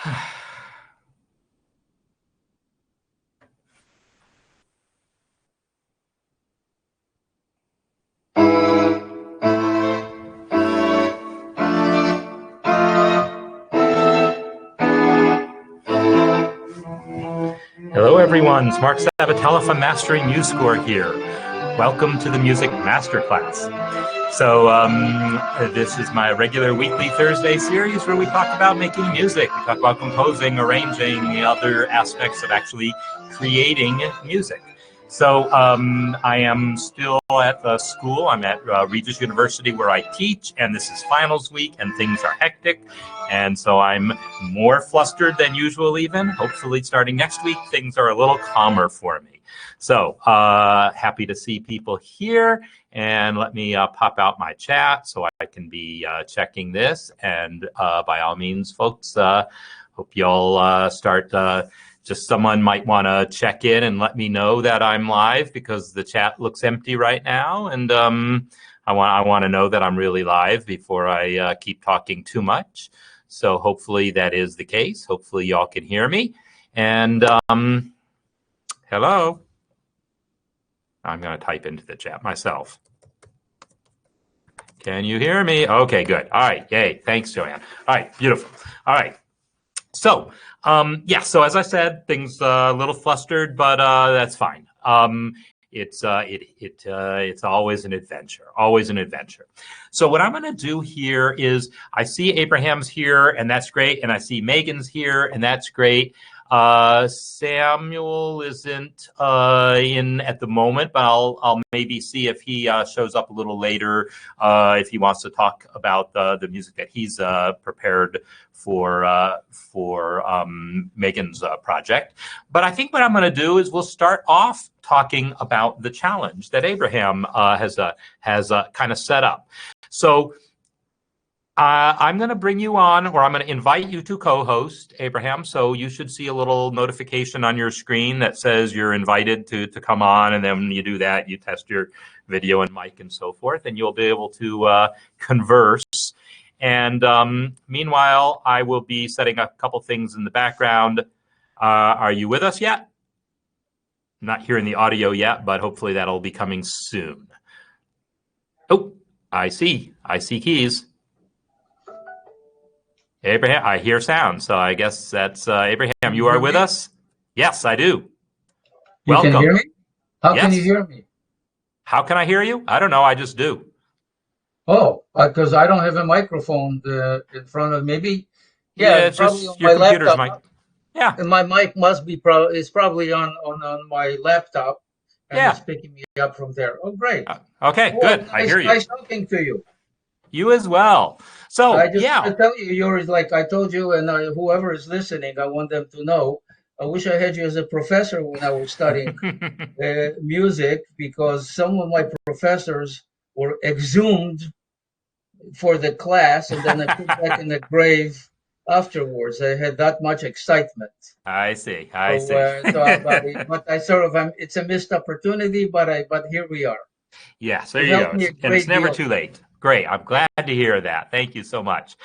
Hello everyone, it's Marc Sabatella from Mastering MuseScore here. Welcome to the Music Masterclass. So this is my regular weekly Thursday series where we talk about making music. We talk about composing, arranging, the other aspects of actually creating music. So I am still at the school. I'm at Regis University where I teach, and this is finals week and things are hectic. And so I'm more flustered than usual even. Hopefully starting next week, things are a little calmer for me. So happy to see people here. And let me pop out my chat so I can be checking this. And by all means, folks, hope y'all start... just someone might want to check in and let me know that I'm live because the chat looks empty right now. And I want to know that I'm really live before I keep talking too much. So hopefully that is the case. Hopefully y'all can hear me. And hello. I'm going to type into the chat myself. Can you hear me? Okay, good. All right. Yay. Thanks, Joanne. All right. Beautiful. All right. So, yeah, so as I said, things a little flustered, but that's fine. It's always an adventure, always an adventure. So what I'm going to do here is I see Abraham's here, and that's great, and I see Megan's here, and that's great. Samuel isn't in at the moment, but I'll maybe see if he shows up a little later if he wants to talk about the music that he's prepared for Megan's project. But I think what I'm going to do is we'll start off talking about the challenge that Abraham has kind of set up. So I'm going to bring you on, or I'm going to invite you to co-host, Abraham. So you should see a little notification on your screen that says you're invited to come on. And then when you do that, you test your video and mic and so forth, and you'll be able to converse. And meanwhile, I will be setting up a couple things in the background. Are you with us yet? I'm not hearing the audio yet, but hopefully that'll be coming soon. Oh, I see keys. Abraham, I hear sound, so I guess that's Abraham. You are with us? Yes, I do. Welcome. You can hear me? How can you hear me? How can I hear you? I don't know. I just do. Oh, because I don't have a microphone in front of me. Yeah, it's probably just your computer's mic. Yeah. And my mic must be probably on my laptop, and it's picking me up from there. Oh, great. Okay, good. I hear you. Nice talking to you. You as well. So, I just want to tell you, you're like I told you, and whoever is listening, I want them to know. I wish I had you as a professor when I was studying music, because some of my professors were exhumed for the class, and then I put back in the grave afterwards. I had that much excitement. I see. But I sort of it's a missed opportunity, but here we are. Yes, there you go. And it's never too late. Great. I'm glad to hear that. Thank you so much.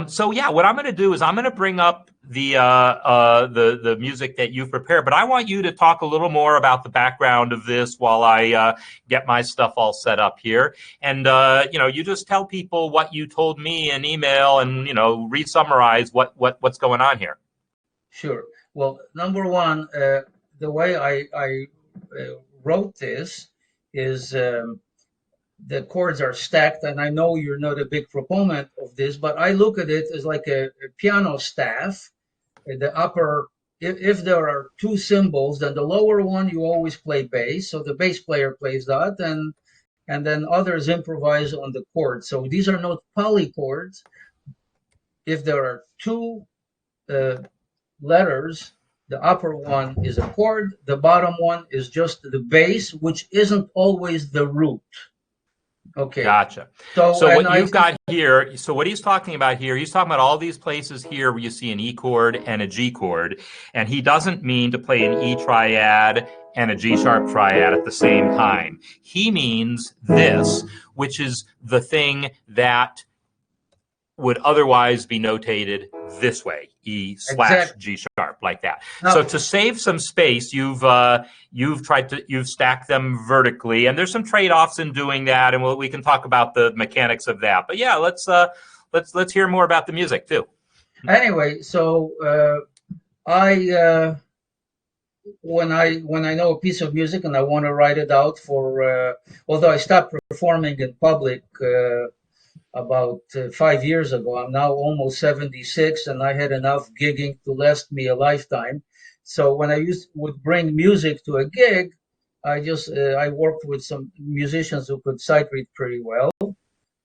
So yeah, what I'm going to do is I'm going to bring up the music that you've prepared, but I want you to talk a little more about the background of this while I get my stuff all set up here. And you just tell people what you told me in email, and re-summarize what's going on here. Sure. Well, number one, the way I wrote this is. The chords are stacked, and I know you're not a big proponent of this, but I look at it as like a piano staff. The upper, if there are two cymbals, then the lower one you always play bass, so the bass player plays that, and then others improvise on the chords. So these are not polychords. If there are two letters, the upper one is a chord, the bottom one is just the bass, which isn't always the root. Okay. Gotcha. So what you've got here, so what he's talking about here, he's talking about all these places here where you see an E chord and a G chord, and he doesn't mean to play an E triad and a G sharp triad at the same time. He means this, which is the thing that would otherwise be notated this way, E / Exactly. G sharp, like that. Now, So to save some space, you've stacked them vertically, and there's some trade-offs in doing that, and we can talk about the mechanics of that. But yeah, let's hear more about the music too. anyway, so when I know a piece of music and I want to write it out for, although I stopped performing in public about 5 years ago. I'm now almost 76, and I had enough gigging to last me a lifetime. So when I would bring music to a gig, I worked with some musicians who could sight read pretty well,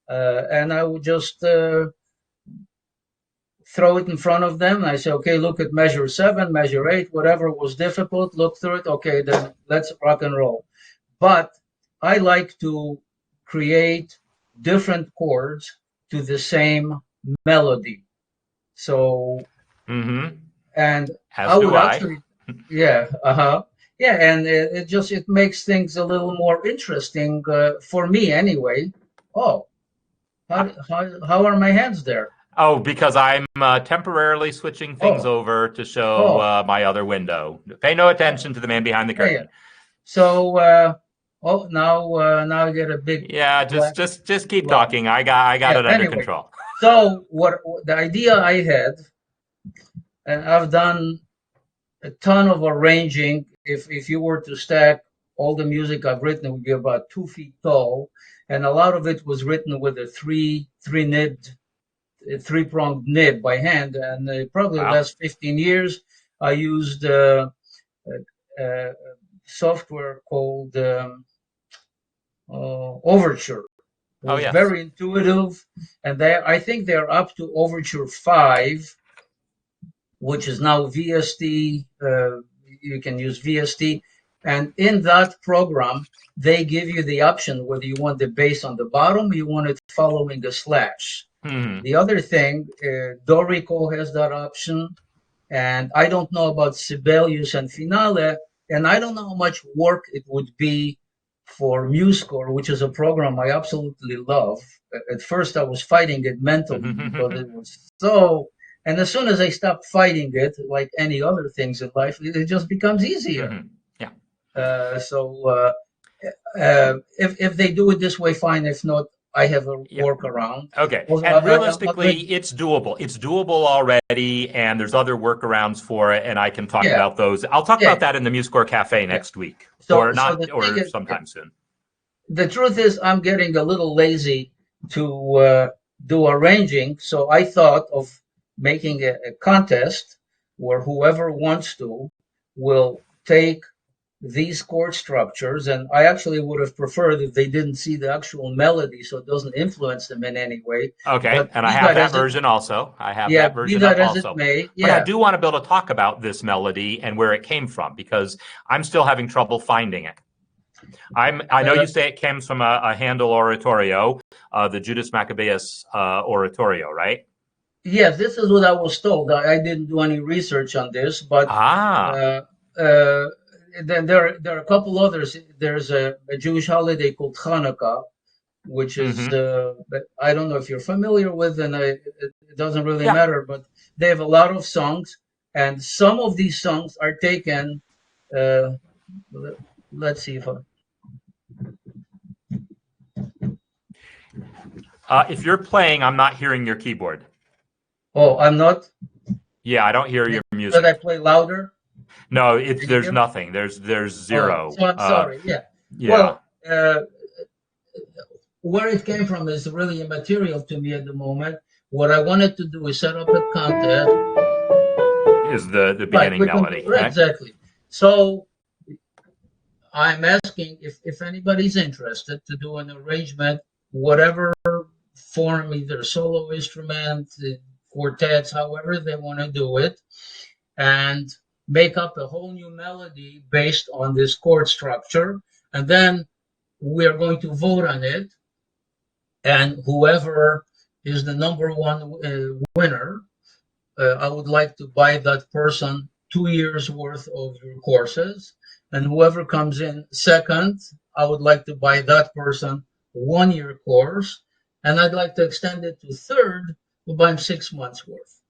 and I would just throw it in front of them. And I say, okay, look at measure 7, measure 8, whatever was difficult, look through it. Okay, then let's rock and roll. But I like to create different chords to the same melody. So, and As I would do I. actually, yeah, yeah, and it makes things a little more interesting for me anyway. Oh, how are my hands there? Oh, because I'm temporarily switching things over to show my other window. Pay no attention to the man behind the curtain. Yeah. So, now I get a big. Yeah, just keep talking. I got it under control. So what the idea I had, and I've done a ton of arranging. If you were to stack all the music I've written, it would be about 2 feet tall, and a lot of it was written with a three-pronged nib by hand, and probably the last 15 years I used software called Overture. It was very intuitive, and I think they're up to Overture 5, which is now VST. You can use VST, and in that program, they give you the option whether you want the bass on the bottom or you want it following a slash. The other thing, Dorico has that option, and I don't know about Sibelius and Finale, and I don't know how much work it would be for MuseScore, which is a program I absolutely love. At first, I was fighting it mentally because it was so. And as soon as I stopped fighting it, like any other things in life, it just becomes easier. So if they do it this way, fine. If not, I have a workaround. Okay. And realistically, it's doable. It's doable already, and there's other workarounds for it, and I can talk about those. I'll talk about that in the MuseScore Cafe next week, or sometime soon. The truth is, I'm getting a little lazy to do arranging, so I thought of making a contest where whoever wants to will take these chord structures, and I actually would have preferred if they didn't see the actual melody, so it doesn't influence them in any way. Okay, but and I have that version also. I have that version up also. But I do want to be able to talk about this melody and where it came from, because I'm still having trouble finding it. I know you say it comes from a Handel oratorio, the Judas Maccabeus oratorio, right? Yeah, this is what I was told. I didn't do any research on this, but then there are a couple others. There's a Jewish holiday called Hanukkah, which is I don't know if you're familiar with, and it doesn't really matter, but they have a lot of songs, and some of these songs are taken. Let's see if you're playing, I'm not hearing your keyboard. Oh, I'm not? Yeah, I don't hear your music. Should I play louder? No, there's nothing. There's zero. So I'm sorry. Well, where it came from is really immaterial to me at the moment. What I wanted to do is set up a contest. Is the beginning melody. Exactly. So I'm asking if anybody's interested to do an arrangement, whatever form, either solo instrument, quartets, however they want to do it, and make up a whole new melody based on this chord structure. And then we're going to vote on it. And whoever is the number one winner, I would like to buy that person 2 years worth of your courses. And whoever comes in second, I would like to buy that person 1 year course. And I'd like to extend it to third we'll buy him 6 months worth.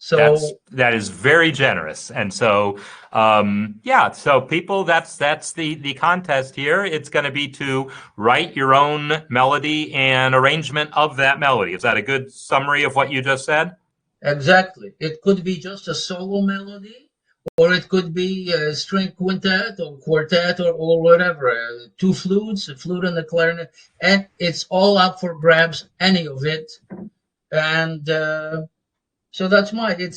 So that is very generous. And so, yeah, so people, that's the contest here. It's going to be to write your own melody and arrangement of that melody. Is that a good summary of what you just said? exactly. It could be just a solo melody, or it could be a string quintet or quartet or whatever. 2 flutes, a flute and a clarinet, and it's all up for grabs, any of it. And so that's mine.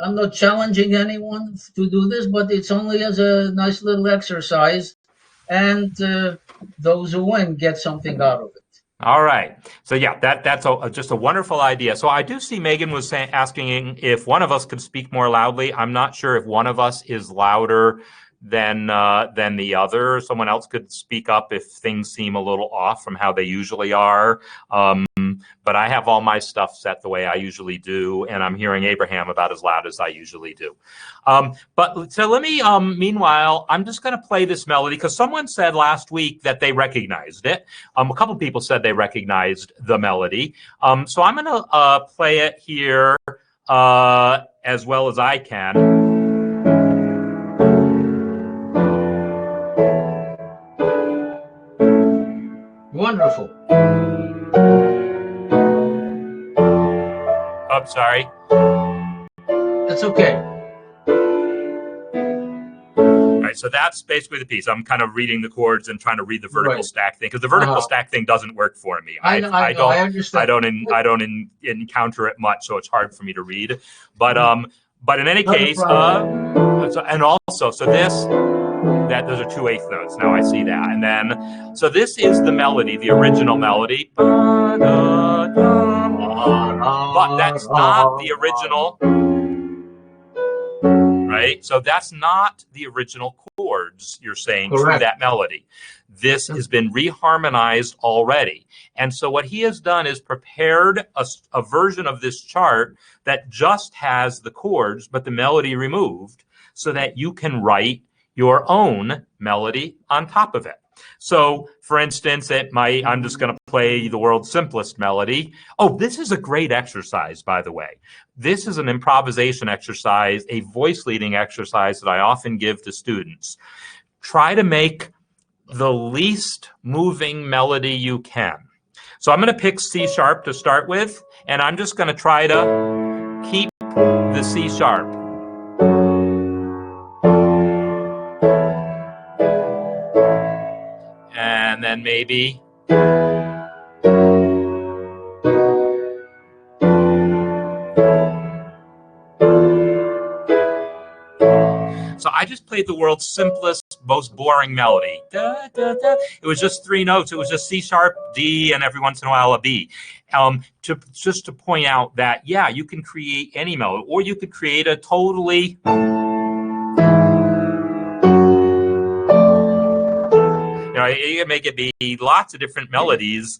I'm not challenging anyone to do this, but it's only as a nice little exercise, and those who win get something out of it. All right. So yeah, that's just a wonderful idea. So I do see Megan was asking if one of us could speak more loudly. I'm not sure if one of us is louder than the other. Someone else could speak up if things seem a little off from how they usually are. But I have all my stuff set the way I usually do, and I'm hearing Abraham about as loud as I usually do. But so let me, meanwhile, I'm just going to play this melody because someone said last week that they recognized it. A couple people said they recognized the melody. So I'm going to play it here as well as I can. Wonderful. I'm sorry. That's okay. All right, so that's basically the piece. I'm kind of reading the chords and trying to read the vertical stack thing because the vertical stack thing doesn't work for me. I understand. I don't encounter it much, so it's hard for me to read. But in any case, and also, so this. Those are 2 8th notes. Now I see that. And then, so this is the melody, the original melody. But that's not the original, right? So that's not the original chords you're saying through that melody. This has been reharmonized already. And so what he has done is prepared a version of this chart that just has the chords, but the melody removed so that you can write your own melody on top of it. So, for instance, I'm just going to play the world's simplest melody. Oh, this is a great exercise, by the way. This is an improvisation exercise, a voice leading exercise that I often give to students. Try to make the least moving melody you can. So I'm going to pick C sharp to start with, and I'm just going to try to keep the C sharp. And then maybe so I just played the world's simplest, most boring melody. Da, da, da. It was just 3 notes. It was just C sharp, D, and every once in a while a B. Just to point out that, yeah, you can create any melody, or you could create a totally you can make it be lots of different melodies.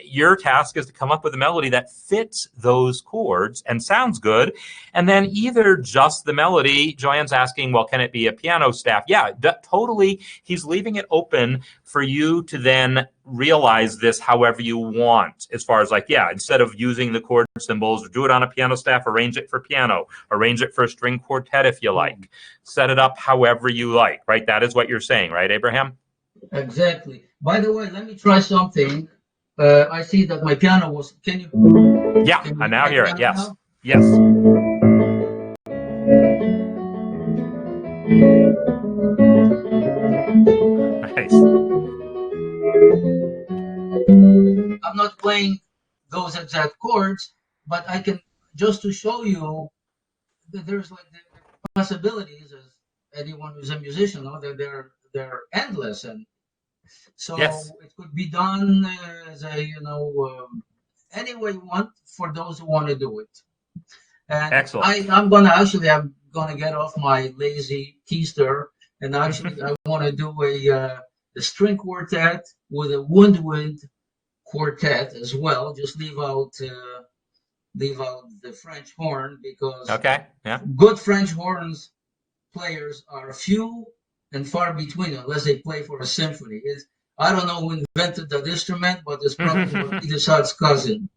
Your task is to come up with a melody that fits those chords and sounds good. And then either just the melody, Joanne's asking, well, can it be a piano staff? Yeah, totally. He's leaving it open for you to then realize this however you want, as far as like, yeah, instead of using the chord symbols, do it on a piano staff, arrange it for piano, arrange it for a string quartet if you like. Set it up however you like, right? That is what you're saying, right, Abraham? Exactly. By the way, let me try something. I see that my piano was. Can you? Yeah, I now hear it. Yes. Now? Yes. Nice. I'm not playing those exact chords, but I can, just to show you that there's like the possibilities, as anyone who's a musician knows, that they're endless, and so it could be done as a any way you want for those who want to do it. And excellent. I'm gonna get off my lazy keister, and actually I want to do a string quartet with a woodwind quartet as well. Just leave out the French horn, because good French horns players are few and far between unless they play for a symphony. I don't know who invented that instrument, but it's probably Mozart's cousin.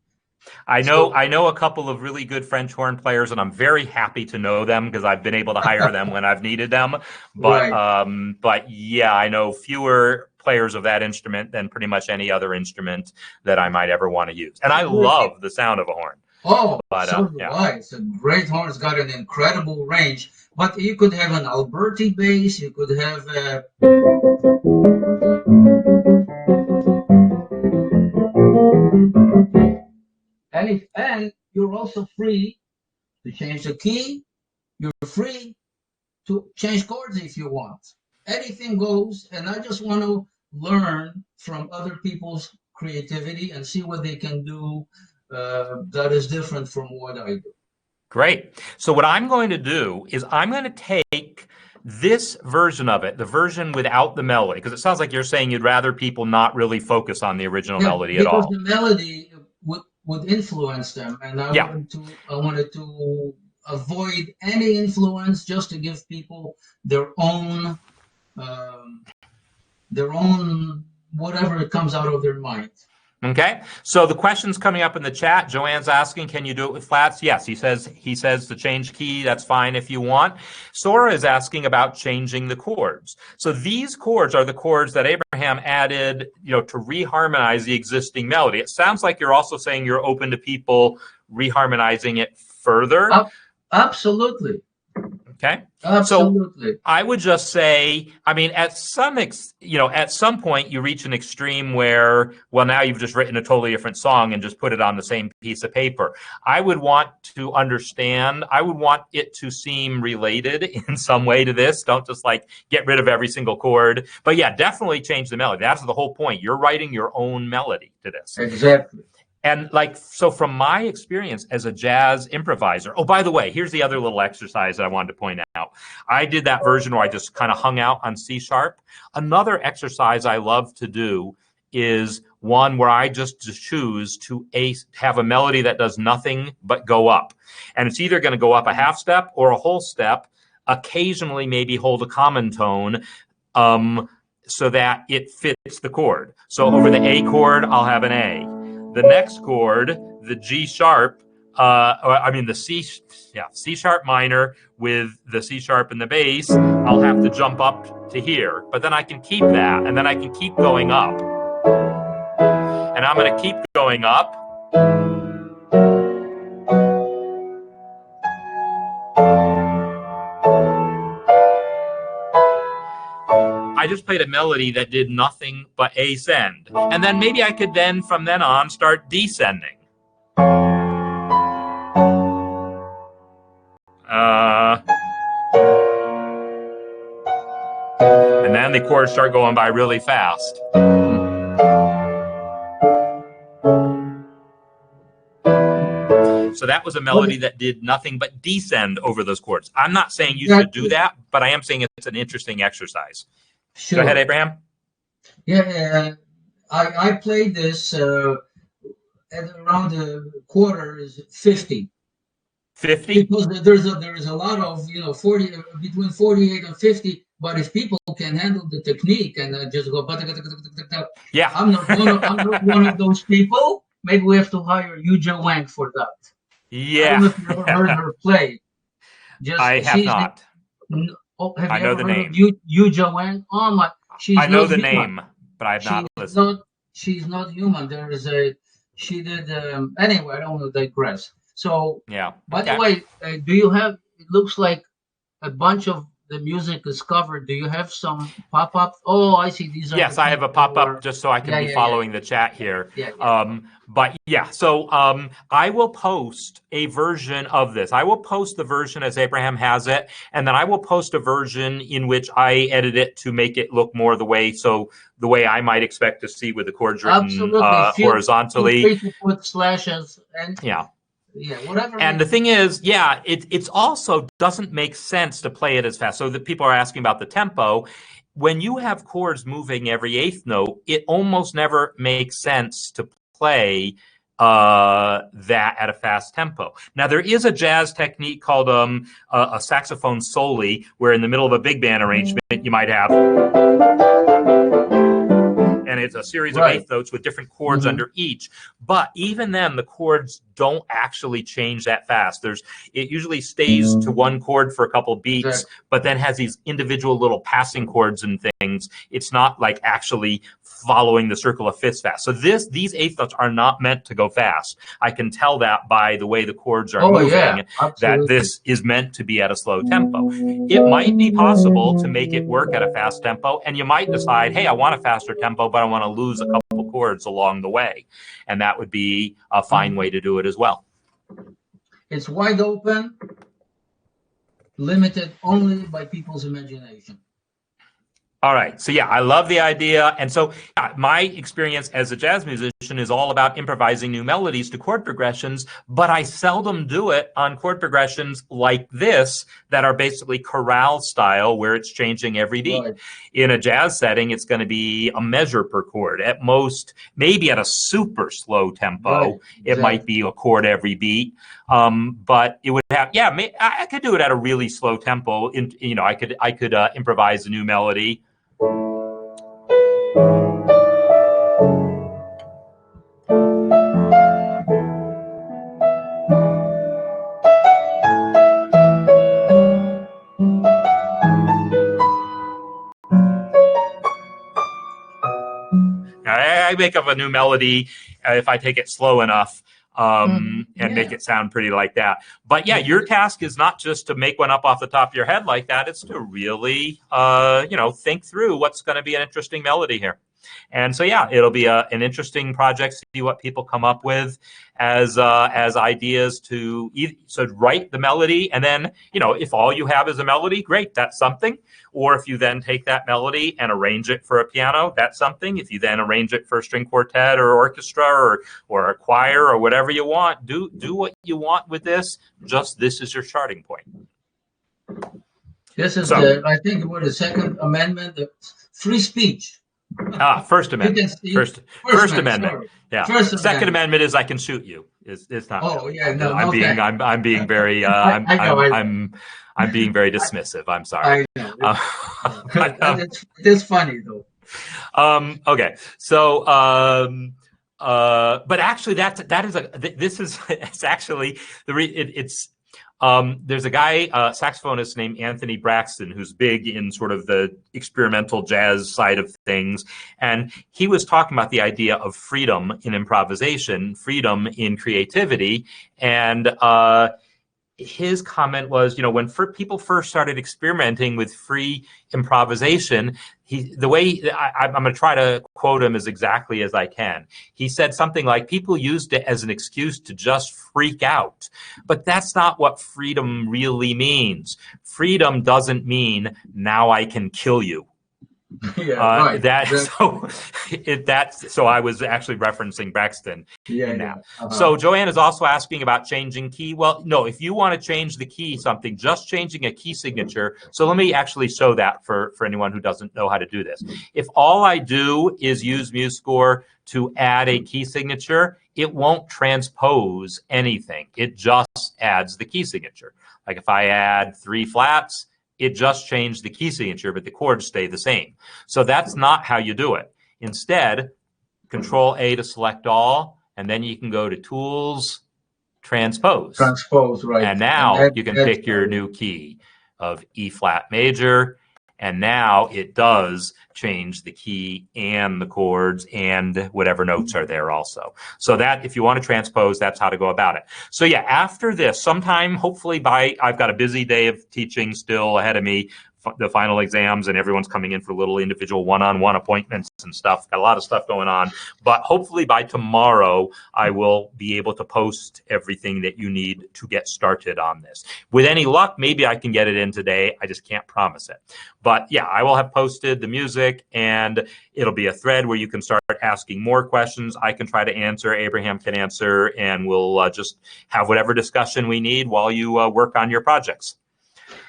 I know a couple of really good French horn players, and I'm very happy to know them because I've been able to hire them when I've needed them. But Right. but yeah, I know fewer players of that instrument than pretty much any other instrument that I might ever want to use. And I love the sound of a horn. Oh, But so do yeah. I. It's a great horn. It's got an incredible range. But you could have an Alberti bass. You could have and you're also free to change the key. You're free to change chords if you want. Anything goes, and I just want to learn from other people's creativity and see what they can do that is different from what I do. Great. So what I'm going to do is I'm going to take this version of it, the version without the melody, because it sounds like you're saying you'd rather people not really focus on the original melody at all. Because the melody would influence them, and I wanted to avoid any influence, just to give people their own whatever comes out of their mind. Okay, so the question's coming up in the chat. Joanne's asking, can you do it with flats? Yes, he says to change key, that's fine if you want. Sora is asking about changing the chords. So these chords are the chords that Abraham added, to reharmonize the existing melody. It sounds like you're also saying you're open to people reharmonizing it further. Absolutely. Okay. Absolutely. So I would just say, I mean, at some point you reach an extreme where, well, now you've just written a totally different song and just put it on the same piece of paper. I would want to understand, I would want it to seem related in some way to this. Don't just like get rid of every single chord. But yeah, definitely change the melody. That's the whole point. You're writing your own melody to this. Exactly. And so from my experience as a jazz improviser, oh, by the way, here's the other little exercise that I wanted to point out. I did that version where I just kind of hung out on C sharp. Another exercise I love to do is one where I just choose to have a melody that does nothing but go up. And it's either going to go up a half step or a whole step, occasionally maybe hold a common tone, so that it fits the chord. So over the A chord, I'll have an A. The next chord, the G sharp, the C sharp minor with the C sharp and the bass, I'll have to jump up to here. But then I can keep that, and then I can keep going up. And I'm going to keep going up. I just played a melody that did nothing but ascend. And then maybe I could then, from then on, start descending. And then the chords start going by really fast. So that was a melody that did nothing but descend over those chords. I'm not saying you should do that, but I am saying it's an interesting exercise. Sure. Go ahead, Abraham. Yeah, I played this at around the quarter is 50. 50? Because there is a lot of 40 between 48 and 50. But if people can handle the technique and just go, yeah, I'm not one of those people. Maybe we have to hire Yuja Wang for that. Yeah, I don't know if you ever heard her play. I have not. Have you ever heard of Yuja Wang? Oh my, I know the name, but I have not listened. She's not human. She did anyway. I don't want to digress. So yeah. By the way, do you have? It looks like a bunch of the music is covered. Do you have some pop-up? Oh, I see. These are. Yes, I have a pop-up just so I can be following the chat here. But yeah, so I will post a version of this. I will post the version as Abraham has it, and then I will post a version in which I edit it to make it look more the way I might expect to see with the chords written horizontally. Feel free to put slashes and whatever. And the thing is, it's also doesn't make sense to play it as fast. So that people are asking about the tempo. When you have chords moving every eighth note, it almost never makes sense to play that at a fast tempo. Now, there is a jazz technique called a saxophone soli, where in the middle of a big band arrangement, you might have an it's a series of Right. eighth notes with different chords under each. But even then, the chords don't actually change that fast. It usually stays to one chord for a couple beats, Exactly. but then has these individual little passing chords and things. It's not like actually following the circle of fifths fast. So these eighth notes are not meant to go fast. I can tell that by the way the chords are moving, that this is meant to be at a slow tempo. It might be possible to make it work at a fast tempo, and you might decide, hey, I want a faster tempo, but I want to lose a couple chords along the way. And that would be a fine way to do it as well. It's wide open, limited only by people's imagination. All right. So, yeah, I love the idea. And so my experience as a jazz musician is all about improvising new melodies to chord progressions, but I seldom do it on chord progressions like this that are basically chorale style where it's changing every beat. Right. In a jazz setting, it's going to be a measure per chord. At most, maybe at a super slow tempo, it might be a chord every beat. But it would have, I could do it at a really slow tempo. I could improvise a new melody. I make up a new melody if I take it slow enough and make it sound pretty like that. But yeah, your task is not just to make one up off the top of your head like that. It's to really, think through what's going to be an interesting melody here. And so, yeah, it'll be an interesting project to see what people come up with as ideas to write the melody. And then, if all you have is a melody, great, that's something. Or if you then take that melody and arrange it for a piano, that's something. If you then arrange it for a string quartet or orchestra or a choir or whatever you want, do what you want with this. Just this is your starting point. This is I think what the Second Amendment, the free speech. First Amendment. First Amendment. Sorry. Yeah. Second Amendment is I can shoot you. It's not. Oh really. yeah, no. I'm being very. I'm being very dismissive. I'm sorry. I know. It's funny though. Okay. So. But actually, it's actually there's a guy, saxophonist named Anthony Braxton, who's big in sort of the experimental jazz side of things. And he was talking about the idea of freedom in improvisation, freedom in creativity. And his comment was, when people first started experimenting with free improvisation, the way I'm going to try to quote him as exactly as I can. He said something like, people used it as an excuse to just freak out. But that's not what freedom really means. Freedom doesn't mean now I can kill you. Right. So I was actually referencing Braxton in that. Uh-huh. So Joanne is also asking about changing key. Well, no, if you want to change the key something, just changing a key signature. So let me actually show that for anyone who doesn't know how to do this. If all I do is use MuseScore to add a key signature, it won't transpose anything. It just adds the key signature. Like if I add 3 flats, it just changed the key signature, but the chords stay the same. So that's not how you do it. Instead, Control A to select all, and then you can go to Tools, Transpose. Transpose, right. And now you can pick your new key of E flat major, and now it does change the key and the chords and whatever notes are there also. So that, if you want to transpose, that's how to go about it. So yeah, after this, sometime hopefully I've got a busy day of teaching still ahead of me, the final exams, and everyone's coming in for little individual one-on-one appointments and stuff. Got a lot of stuff going on, but hopefully by tomorrow I will be able to post everything that you need to get started on this. With any luck, maybe I can get it in today. I just can't promise it. But yeah, I will have posted the music, and it'll be a thread where you can start asking more questions. I can try to answer, Abraham can answer, and we'll just have whatever discussion we need while you work on your projects.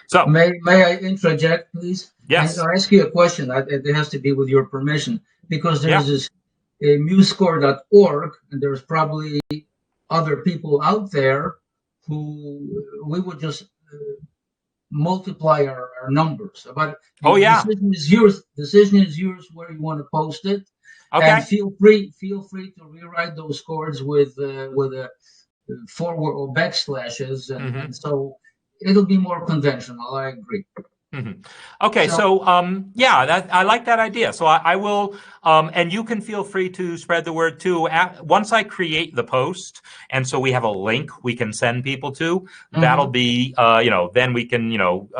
So may I interject, please? Yes. I'll ask you a question. It has to be with your permission, because there's this Musescore.org, and there's probably other people out there who we would just multiply our numbers. But the decision is yours. Decision is yours where you want to post it. Okay. And feel free to rewrite those chords with a forward or backslashes, and so it'll be more conventional. I agree. Okay, so yeah, I like that idea. So I will, and you can feel free to spread the word too. Once I create the post, and so we have a link we can send people to, that'll be, then we can,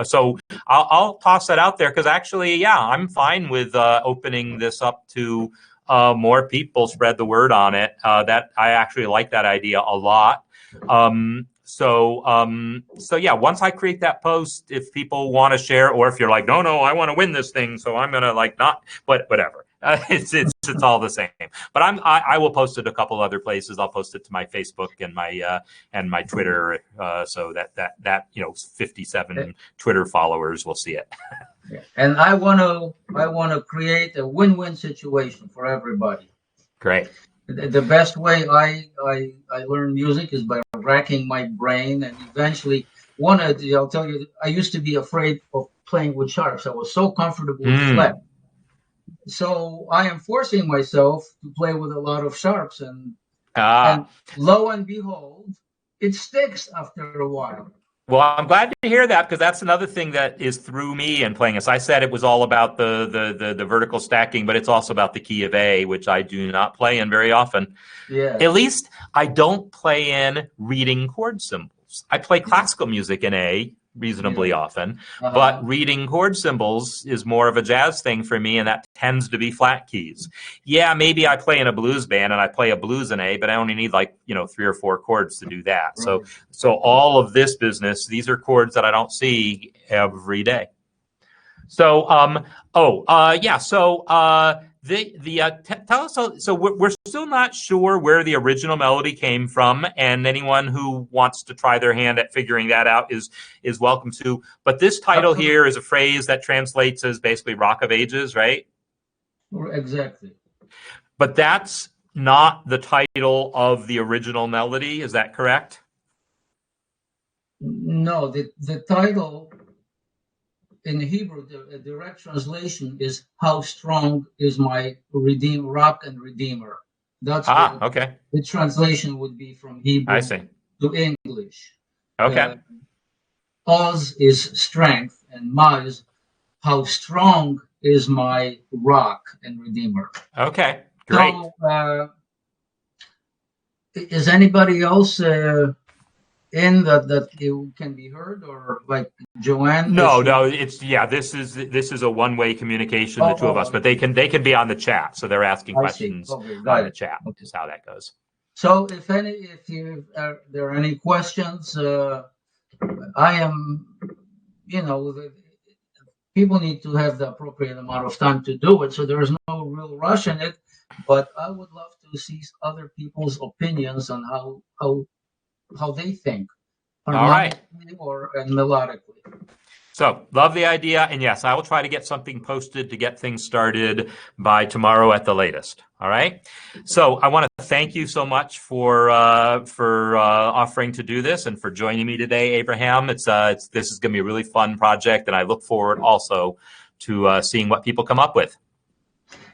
so I'll toss that out there, because actually, yeah, I'm fine with opening this up to more people, spread the word on it. That I actually like that idea a lot. So yeah, once I create that post, if people want to share, or if you're like, no, I want to win this thing, so I'm gonna not, but whatever. It's all the same. But I will post it a couple other places. I'll post it to my Facebook and my Twitter, so that 57 Twitter followers will see it. And I want to create a win-win situation for everybody. Great. The best way I learn music is by racking my brain, and eventually I'll tell you, I used to be afraid of playing with sharps. I was so comfortable with flat. So I am forcing myself to play with a lot of sharps, and lo and behold, it sticks after a while. Well, I'm glad to hear that, because that's another thing that is through me in playing. As I said, it was all about the vertical stacking, but it's also about the key of A, which I do not play in very often. Yeah. At least I don't play in reading chord symbols. I play classical music in A reasonably often, but reading chord symbols is more of a jazz thing for me, and that tends to be flat keys. Yeah, maybe I play in a blues band and I play a blues in A, but I only need 3 or 4 chords to do that. Right. So all of this business, these are chords that I don't see every day. So tell us. So we're still not sure where the original melody came from, and anyone who wants to try their hand at figuring that out is welcome to. But this title here is a phrase that translates as basically Rock of Ages, right? Exactly. But that's not the title of the original melody. Is that correct? No, the title in Hebrew, the direct translation is "How strong is my rock and redeemer." That's okay. The translation would be from Hebrew to English. Okay. Oz is strength, and Ma is how strong is my rock and redeemer. Okay, great. So, is anybody else in that it can be heard, or like Joanne? No, it's this is a one-way communication, the two of us, but they can be on the chat, so they're asking questions on the chat. Is how that goes. So if there are any questions, I am, people need to have the appropriate amount of time to do it, so there is no real rush in it, but I would love to see other people's opinions on how they think, harmonically or melodically. So, love the idea, and yes, I will try to get something posted to get things started by tomorrow at the latest. All right. So, I want to thank you so much for offering to do this and for joining me today, Abraham. This is going to be a really fun project, and I look forward also to seeing what people come up with.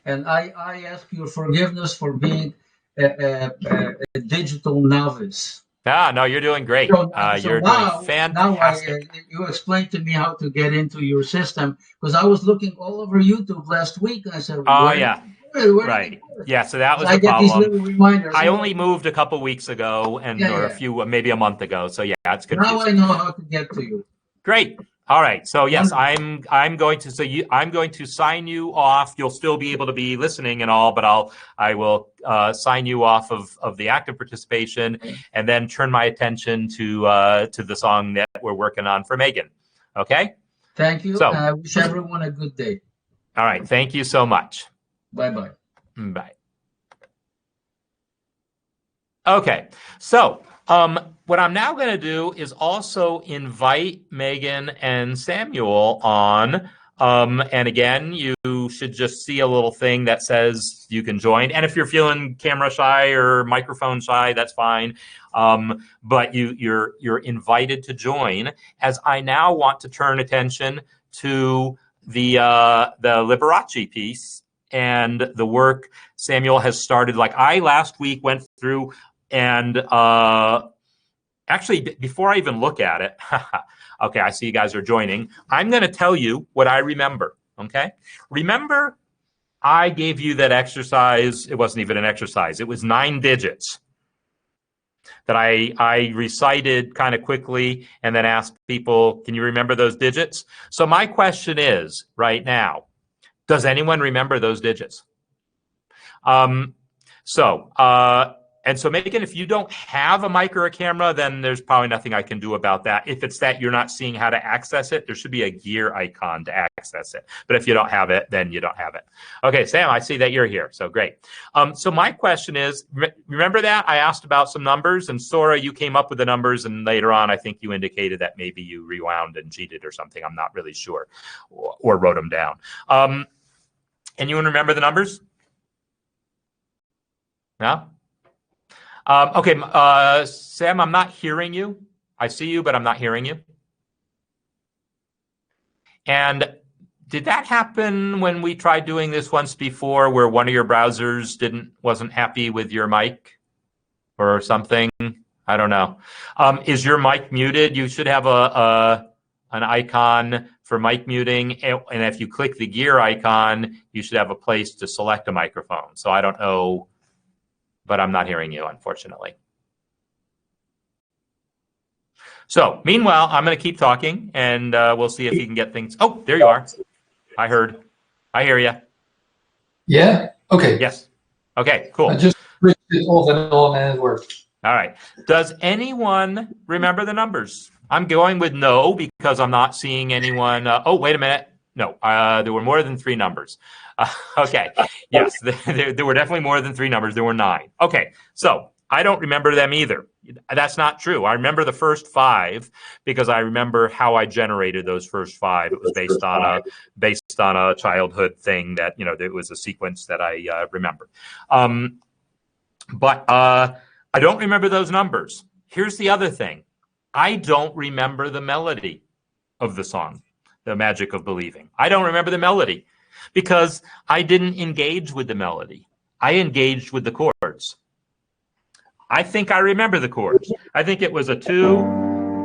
And I ask your forgiveness for being a digital novice. No, you're doing great. You're doing fantastic. Now you explained to me how to get into your system, because I was looking all over YouTube last week, and I said, right. Yeah, so that was the problem. I get these little reminders. I only moved a couple weeks ago, or a few, maybe a month ago. So yeah, it's confusing. Now I know how to get to you. Great. All right. So yes, I'm going to sign you off. You'll still be able to be listening and all, but I will sign you off of the active participation, and then turn my attention to the song that we're working on for Megan. Okay. Thank you. And I wish everyone a good day. All right. Thank you so much. Bye-bye. Bye. Okay. So what I'm now going to do is also invite Megan and Samuel on. And again, you should just see a little thing that says you can join. And if you're feeling camera shy or microphone shy, that's fine. But you're invited to join, as I now want to turn attention to the Liberace piece and the work Samuel has started. Like I last week went through and actually, before I even look at it, okay, I see you guys are joining. I'm going to tell you what I remember, okay? Remember, I gave you that exercise. It wasn't even an exercise. It was 9 digits that I recited kind of quickly and then asked people, can you remember those digits? So my question is, right now, does anyone remember those digits? And so Megan, if you don't have a mic or a camera, then there's probably nothing I can do about that. If it's that you're not seeing how to access it, there should be a gear icon to access it. But if you don't have it, then you don't have it. Okay, Sam, I see that you're here, so great. So my question is, remember that? I asked about some numbers, and Sora, you came up with the numbers, and later on, I think you indicated that maybe you rewound and cheated or something. I'm not really sure, or wrote them down. Anyone remember the numbers? No? Okay, Sam, I'm not hearing you. I see you, but I'm not hearing you. And did that happen when we tried doing this once before, where one of your browsers wasn't happy with your mic or something? I don't know. Is your mic muted? You should have an icon for mic muting, and if you click the gear icon, you should have a place to select a microphone. So I don't know. But I'm not hearing you, unfortunately. So meanwhile, I'm going to keep talking, and we'll see if you can get things. Oh, there you are. I hear you. Yeah? Okay. Yes. Okay, cool. I just switched it off and on and it worked. All right. Does anyone remember the numbers? I'm going with no because I'm not seeing anyone. Oh, wait a minute. No, there were more than 3 numbers. Okay. Yes, there were definitely more than 3 numbers. There were 9. Okay. So I don't remember them either. That's not true. I remember the first 5 because I remember how I generated those first 5. It was based on a childhood thing that, it was a sequence that I remembered. But I don't remember those numbers. Here's the other thing. I don't remember the melody of the song, The Magic of Believing. I don't remember the melody because I didn't engage with the melody. I engaged with the chords. I think I remember the chords. I think it was a 2,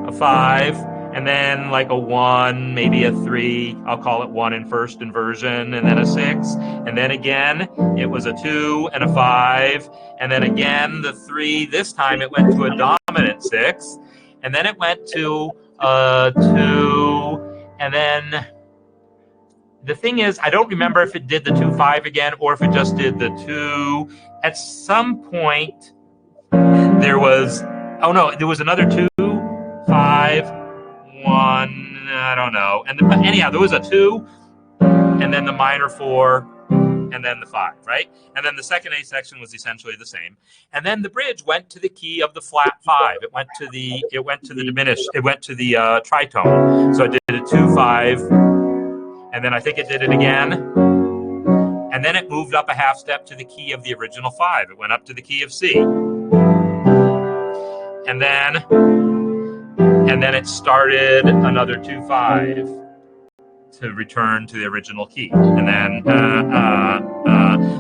a 5, and then like a 1, maybe a 3. I'll call it 1 in first inversion, and then a 6. And then again, it was a 2 and a 5. And then again, the 3. This time it went to a dominant 6. And then it went to a 2. And then the thing is, I don't remember if it did the 2, 5 again, or if it just did the 2. At some point, there was another 2, 5, 1, I don't know. But anyhow, there was a 2, and then the minor 4, and then the 5, right? And then the second A section was essentially the same. And then the bridge went to the key of the flat 5. It went to the diminished. It went to the tritone. So it did a 2, 5, and then I think it did it again. And then it moved up a half step to the key of the original 5. It went up to the key of C. And then it started another 2, 5 to return to the original key. And then,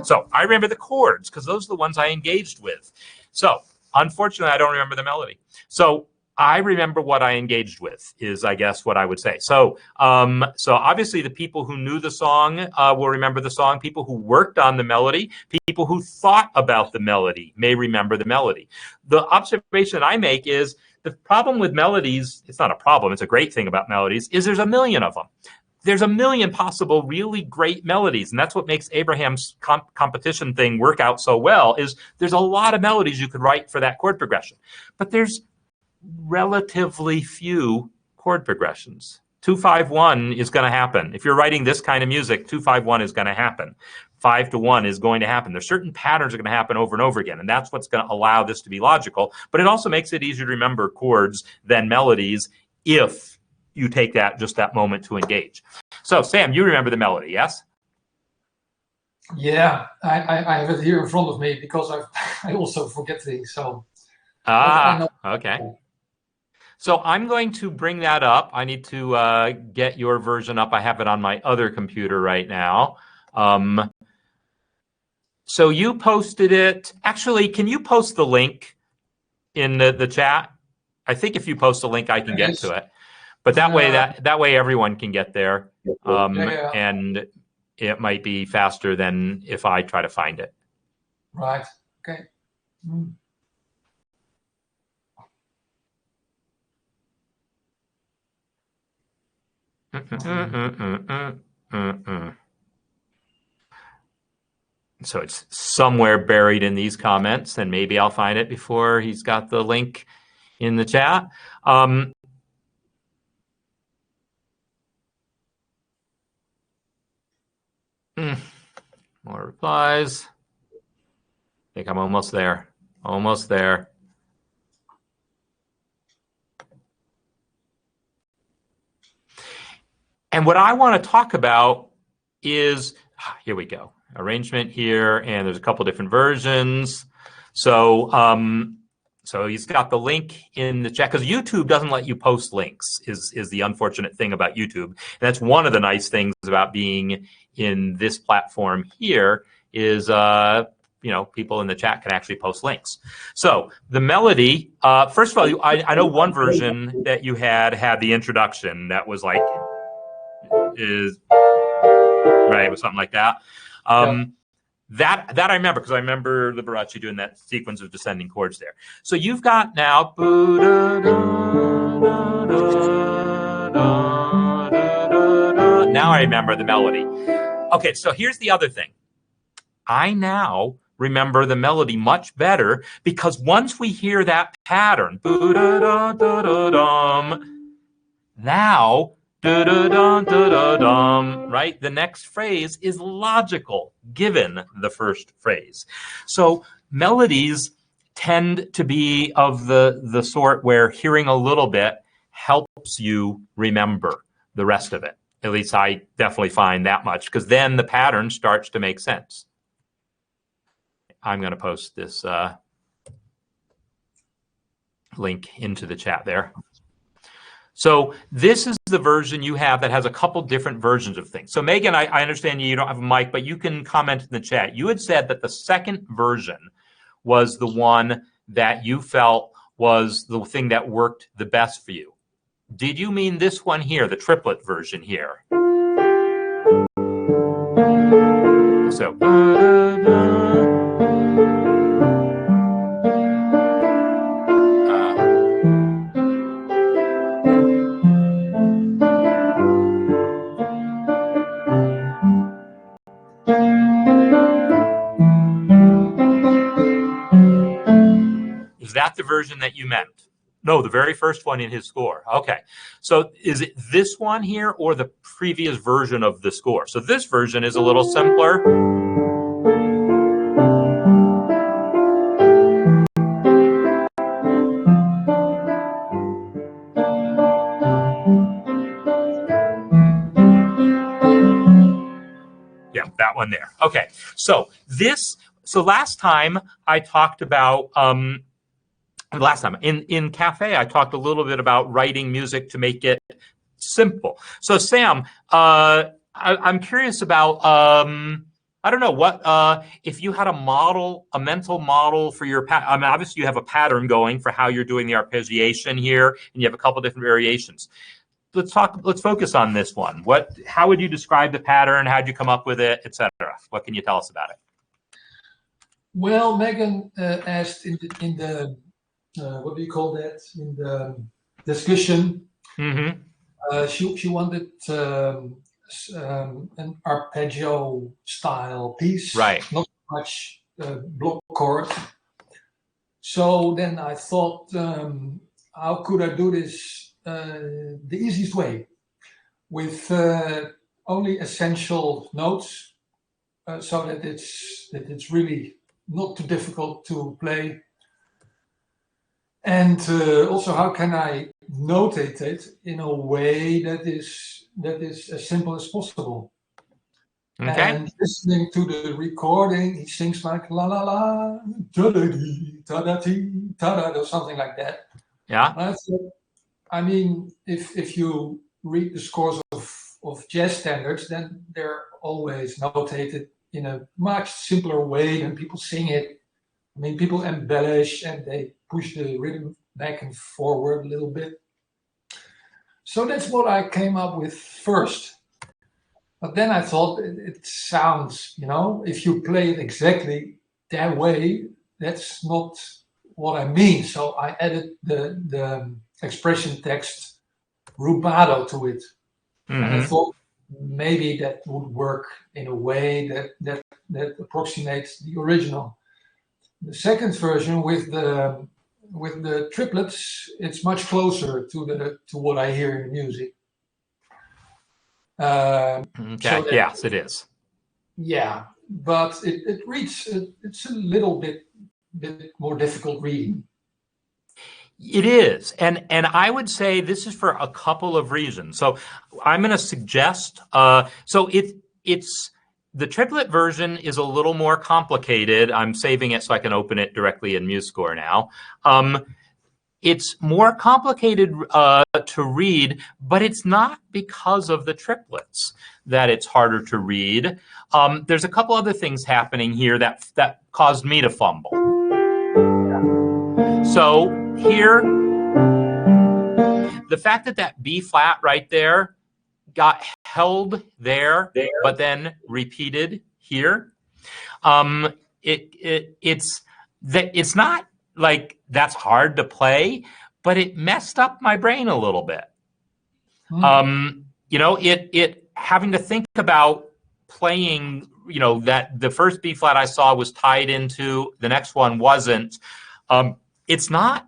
so I remember the chords because those are the ones I engaged with. So unfortunately, I don't remember the melody. So I remember what I engaged with is, I guess, what I would say. So obviously the people who knew the song will remember the song. People who worked on the melody, people who thought about the melody may remember the melody. The observation I make is the problem with melodies, it's not a problem, it's a great thing about melodies, is there's a million of them. There's a million possible really great melodies, and that's what makes Abraham's competition thing work out so well, is there's a lot of melodies you could write for that chord progression. But there's relatively few chord progressions. 2, 5, 1 is going to happen. If you're writing this kind of music, 2, 5, 1 is going to happen. 5 to 1 is going to happen. There's certain patterns that are going to happen over and over again, and that's what's going to allow this to be logical. But it also makes it easier to remember chords than melodies if you take just that moment to engage. So, Sam, you remember the melody, yes? Yeah, I have it here in front of me because I also forget things. So. Okay. So I'm going to bring that up. I need to get your version up. I have it on my other computer right now. So you posted it. Actually, can you post the link in the chat? I think if you post a link, I can get to it. But that way everyone can get there. And it might be faster than if I try to find it. Right. Okay. So it's somewhere buried in these comments, and maybe I'll find it before he's got the link in the chat. More replies. I think I'm almost there. Almost there. And what I want to talk about is, here we go, arrangement here, and there's a couple different versions. So, so he's got the link in the chat, because YouTube doesn't let you post links, is the unfortunate thing about YouTube. And that's one of the nice things about being in this platform here is, you know, people in the chat can actually post links. So the melody, first of all, I know one version that you had the introduction that was like, right, it was something like that. That I remember, because I remember Liberace doing that sequence of descending chords there. So you've got now, now I remember the melody. Okay, so here's the other thing. I now remember the melody much better, because once we hear that pattern, now, right? The next phrase is logical, given the first phrase. So melodies tend to be of the sort where hearing a little bit helps you remember the rest of it. At least I definitely find that much, because then the pattern starts to make sense. I'm going to post this link into the chat there. So this is the version you have that has a couple different versions of things. So Megan, I understand you don't have a mic, but you can comment in the chat. You had said that the second version was the one that you felt was the thing that worked the best for you. Did you mean this one here, the triplet version here? So. Is that the version that you meant? No, the very first one in his score. Okay. So is it this one here or the previous version of the score? So this version is a little simpler. Yeah, that one there. Okay. So last time I talked about in Cafe, I talked a little bit about writing music to make it simple. So Sam, I'm curious about, I don't know, what if you had a mental model for your pattern. I mean, obviously you have a pattern going for how you're doing the arpeggiation here, and you have a couple different variations. Let's focus on this one. How would you describe the pattern? How'd you come up with it, etc.? What can you tell us about it? Well, Megan asked in the what do you call that, in the discussion, she wanted an arpeggio style piece, right? Not much block chord. So then I thought, how could I do this the easiest way, with only essential notes, so that it's really not too difficult to play. And also, how can I notate it in a way that is as simple as possible? Okay. And listening to the recording, he sings like la la la, da da dee, ta da tee, ta da, or something like that. Yeah. I mean, if you read the scores of jazz standards, then they're always notated in a much simpler way than people sing it. I mean, people embellish and they push the rhythm back and forward a little bit. So that's what I came up with first. But then I thought it sounds, you know, if you play it exactly that way, that's not what I mean. So I added the expression text rubato to it. Mm-hmm. And I thought maybe that would work in a way that approximates the original. The second version with the triplets, it's much closer to what I hear in the music. Okay. So Yes, it is. Yeah, but it reads, it's a little bit more difficult reading. It is, and I would say this is for a couple of reasons. So I'm going to suggest. So it's the triplet version is a little more complicated. I'm saving it so I can open it directly in MuseScore now. It's more complicated to read, but it's not because of the triplets that it's harder to read. There's a couple other things happening here that caused me to fumble. So here, the fact that B flat right there got held there, but then repeated here, it's not like that's hard to play, but it messed up my brain a little bit. You know, it having to think about playing, you know, that the first B flat I saw was tied into, the next one wasn't. It's not,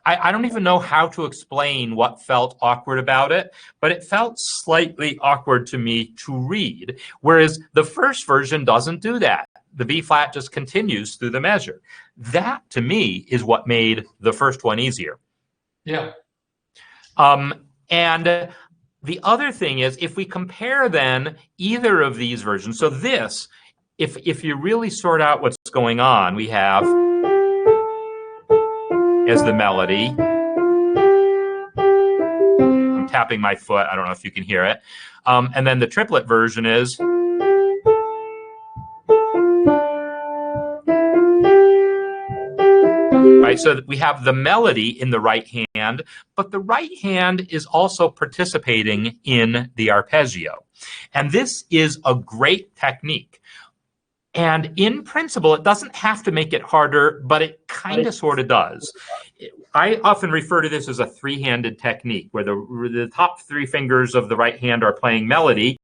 I don't even know how to explain what felt awkward about it, but it felt slightly awkward to me to read, whereas the first version doesn't do that. The B flat just continues through the measure. That, to me, is what made the first one easier. Yeah. And the other thing is, if we compare then either of these versions, so this, if you really sort out what's going on, we have as the melody. I'm tapping my foot. I don't know if you can hear it. And then the triplet version is. Right, so we have the melody in the right hand, but the right hand is also participating in the arpeggio. And this is a great technique. And in principle, it doesn't have to make it harder, but it kind of sort of does. I often refer to this as a three-handed technique, where the top three fingers of the right hand are playing melody,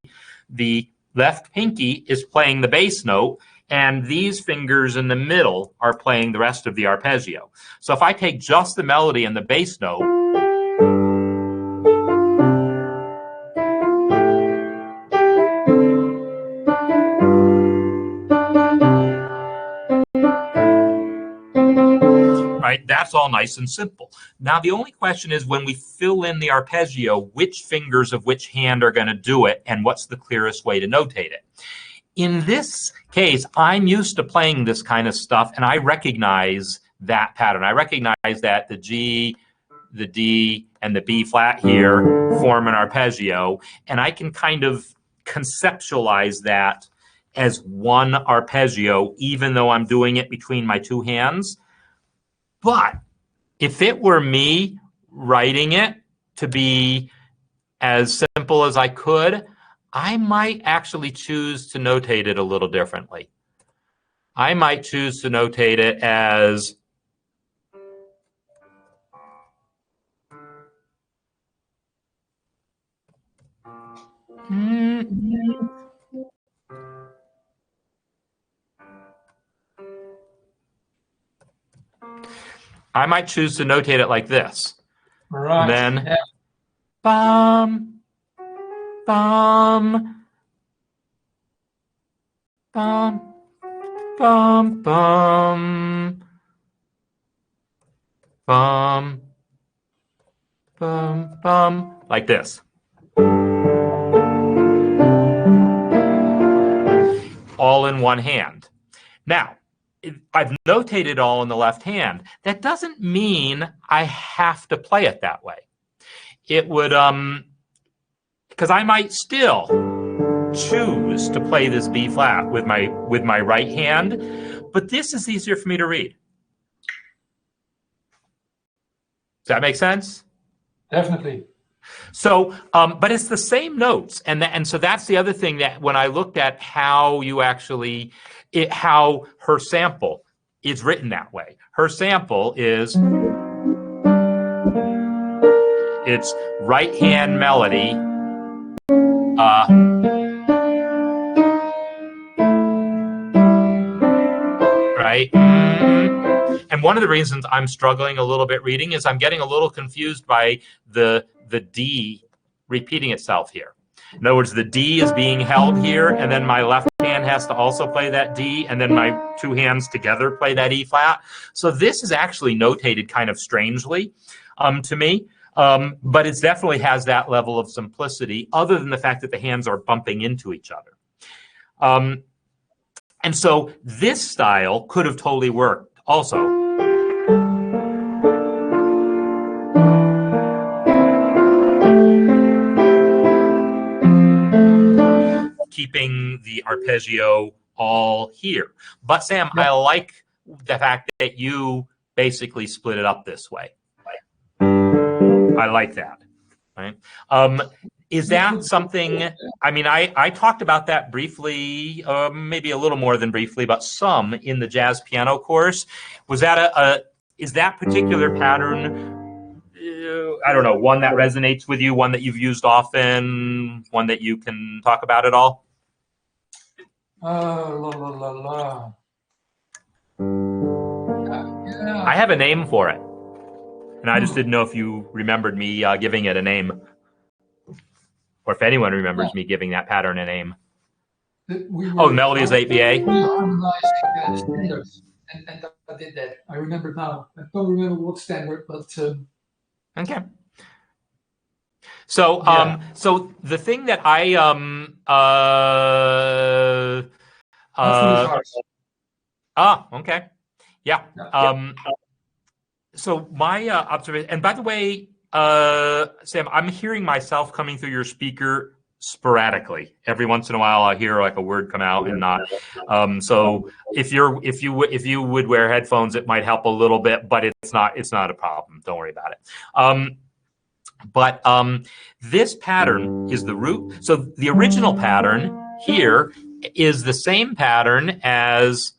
the left pinky is playing the bass note, and these fingers in the middle are playing the rest of the arpeggio. So if I take just the melody and the bass note, right, that's all nice and simple. Now the only question is, when we fill in the arpeggio, which fingers of which hand are going to do it, and what's the clearest way to notate it? In this case, I'm used to playing this kind of stuff, and I recognize that pattern. I recognize that the G, the D, and the B flat here form an arpeggio, and I can kind of conceptualize that as one arpeggio, even though I'm doing it between my two hands. But if it were me writing it to be as simple as I could, I might actually choose to notate it a little differently. I might choose to notate it as I might choose to notate it like this. Right. And then Yeah. bum, bum, bum, bum, bum, bum, bum, bum, like this. All in one hand. Now, I've notated all in the left hand. That doesn't mean I have to play it that way. It would, because I might still choose to play this B flat with my right hand, but this is easier for me to read. Does that make sense? Definitely. So, but it's the same notes, and so that's the other thing that when I looked at how you actually, how her sample is written that way. Her sample is, it's right hand melody, right? And one of the reasons I'm struggling a little bit reading is I'm getting a little confused by the D repeating itself here. In other words, the D is being held here, and then my left hand has to also play that D, and then my two hands together play that E flat. So this is actually notated kind of strangely to me, but it definitely has that level of simplicity, other than the fact that the hands are bumping into each other. And so this style could have totally worked also. Keeping the arpeggio all here. But Sam, I like the fact that you basically split it up this way. I like that. Right? Is that something, I mean, I talked about that briefly, maybe a little more than briefly, but some in the jazz piano course. Was that is that particular pattern, I don't know, one that resonates with you, one that you've used often, one that you can talk about at all? Yeah. I have a name for it, and I just didn't know if you remembered me giving it a name, or if anyone remembers me giving that pattern a name. Melodies 8BA. Harmonizing standards, and I did that. I remember now. I don't remember what standard, but okay. So, so the thing that I okay, yeah. So my observation, and by the way, Sam, I'm hearing myself coming through your speaker sporadically. Every once in a while, I hear like a word come out and not. So if you would wear headphones, it might help a little bit, but it's not a problem. Don't worry about it. But this pattern is the root. So the original pattern here is the same pattern as